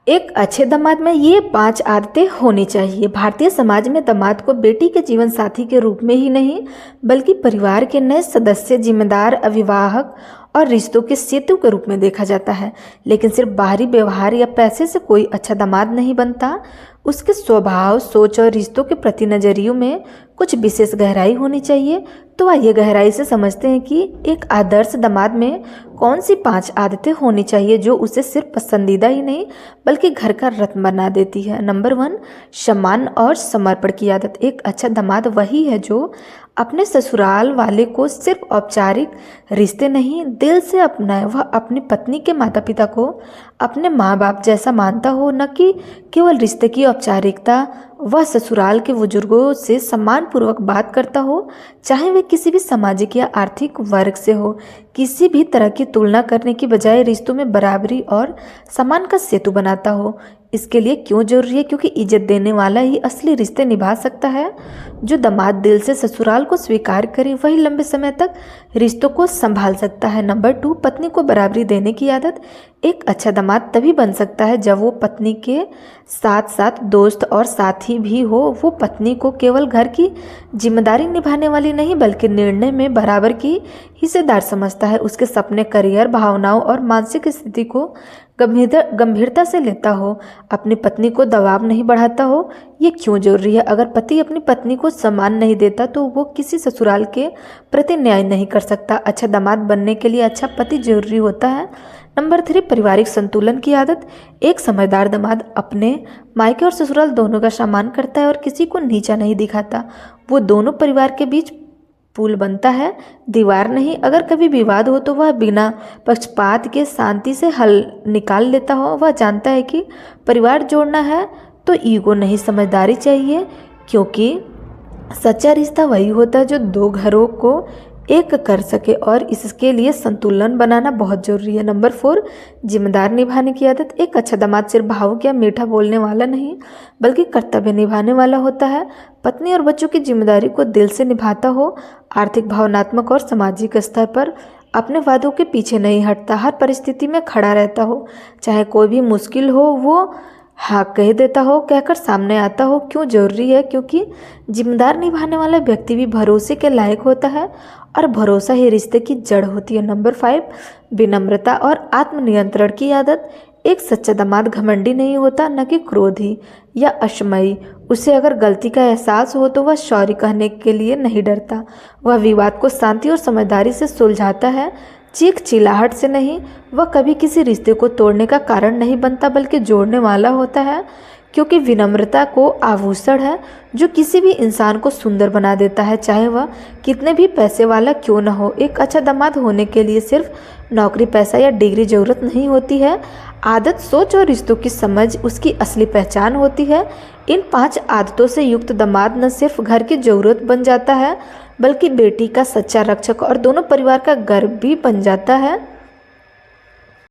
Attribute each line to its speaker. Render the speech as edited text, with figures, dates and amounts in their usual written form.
Speaker 1: एक अच्छे दामाद में ये 5 आदतें होनी चाहिए। भारतीय समाज में दामाद को बेटी के जीवन साथी के रूप में ही नहीं बल्कि परिवार के नए सदस्य, जिम्मेदार अभिभावक और रिश्तों के सेतु के रूप में देखा जाता है। लेकिन सिर्फ बाहरी व्यवहार या पैसे से कोई अच्छा दामाद नहीं बनता। उसके स्वभाव, सोच और रिश्तों के प्रति नजरियों में कुछ विशेष गहराई होनी चाहिए। तो आइए गहराई से समझते हैं कि एक आदर्श दामाद में कौन सी 5 आदतें होनी चाहिए जो उसे सिर्फ पसंदीदा ही नहीं बल्कि घर का रत्न बना देती है। नंबर 1, सम्मान और समर्पण की आदत। एक अच्छा दामाद वही है जो अपने ससुराल वाले को सिर्फ औपचारिक रिश्ते नहीं, दिल से अपनाए। वह अपनी पत्नी के माता पिता को अपने माँ बाप जैसा मानता हो, न कि केवल रिश्ते की औपचारिकता। वह ससुराल के बुजुर्गों से सम्मानपूर्वक बात करता हो, चाहे वे किसी भी सामाजिक या आर्थिक वर्ग से हो। किसी भी तरह की तुलना करने की बजाय रिश्तों में बराबरी और सम्मान का सेतु बनाता हो। इसके लिए क्यों जरूरी है? क्योंकि इज्जत देने वाला ही असली रिश्ते निभा सकता है। जो दामाद दिल से ससुराल को स्वीकार करे वही लंबे समय तक रिश्तों को संभाल सकता है। नंबर 2, पत्नी को बराबरी देने की आदत। एक अच्छा दामाद तभी बन सकता है जब वो पत्नी के साथ साथ दोस्त और साथी भी हो। वो पत्नी को केवल घर की जिम्मेदारी निभाने वाली नहीं बल्कि निर्णय में बराबर की हिस्सेदार समझता है। उसके सपने, करियर, भावनाओं और मानसिक स्थिति को गंभीरता से लेता हो। अपनी पत्नी को दबाव नहीं बढ़ाता हो। ये क्यों जरूरी है? अगर पति अपनी पत्नी को सम्मान नहीं देता तो वो किसी ससुराल के प्रति न्याय नहीं कर सकता। अच्छा दामाद बनने के लिए अच्छा पति जरूरी होता है। नंबर 3, पारिवारिक संतुलन की आदत। एक समझदार दामाद अपने मायके और ससुराल दोनों का सम्मान करता है और किसी को नीचा नहीं दिखाता। वो दोनों परिवार के बीच पुल बनता है, दीवार नहीं। अगर कभी विवाद हो तो वह बिना पक्षपात के शांति से हल निकाल लेता हो। वह जानता है कि परिवार जोड़ना है तो ईगो नहीं, समझदारी चाहिए। क्योंकि सच्चा रिश्ता वही होता है जो 2 घरों को एक कर सके और इसके लिए संतुलन बनाना बहुत जरूरी है। नंबर 4, जिम्मेदार निभाने की आदत। एक अच्छा दामाद सिर्फ भावुक या मीठा बोलने वाला नहीं बल्कि कर्तव्य निभाने वाला होता है। पत्नी और बच्चों की जिम्मेदारी को दिल से निभाता हो। आर्थिक, भावनात्मक और सामाजिक स्तर पर अपने वादों के पीछे नहीं हटता। हर परिस्थिति में खड़ा रहता हो, चाहे कोई भी मुश्किल हो वो हाँ कह देता हो, कहकर सामने आता हो। क्यों जरूरी है? क्योंकि जिम्मेदार निभाने वाला व्यक्ति भी भरोसे के लायक होता है और भरोसा ही रिश्ते की जड़ होती है। नंबर 5, विनम्रता और आत्मनियंत्रण की आदत। एक सच्चा दामाद घमंडी नहीं होता, न कि क्रोधी या अश्मयी। उसे अगर गलती का एहसास हो तो वह सॉरी कहने के लिए नहीं डरता। वह विवाद को शांति और समझदारी से सुलझाता है, चीख चिल्लाहट से नहीं। वह कभी किसी रिश्ते को तोड़ने का कारण नहीं बनता बल्कि जोड़ने वाला होता है। क्योंकि विनम्रता को आभूषण है जो किसी भी इंसान को सुंदर बना देता है, चाहे वह कितने भी पैसे वाला क्यों न हो। एक अच्छा दामाद होने के लिए सिर्फ नौकरी, पैसा या डिग्री जरूरत नहीं होती है। आदत, सोच और रिश्तों की समझ उसकी असली पहचान होती है। इन 5 आदतों से युक्त दामाद न सिर्फ घर की जरूरत बन जाता है बल्कि बेटी का सच्चा रक्षक और दोनों परिवार का गर्व भी बन जाता है।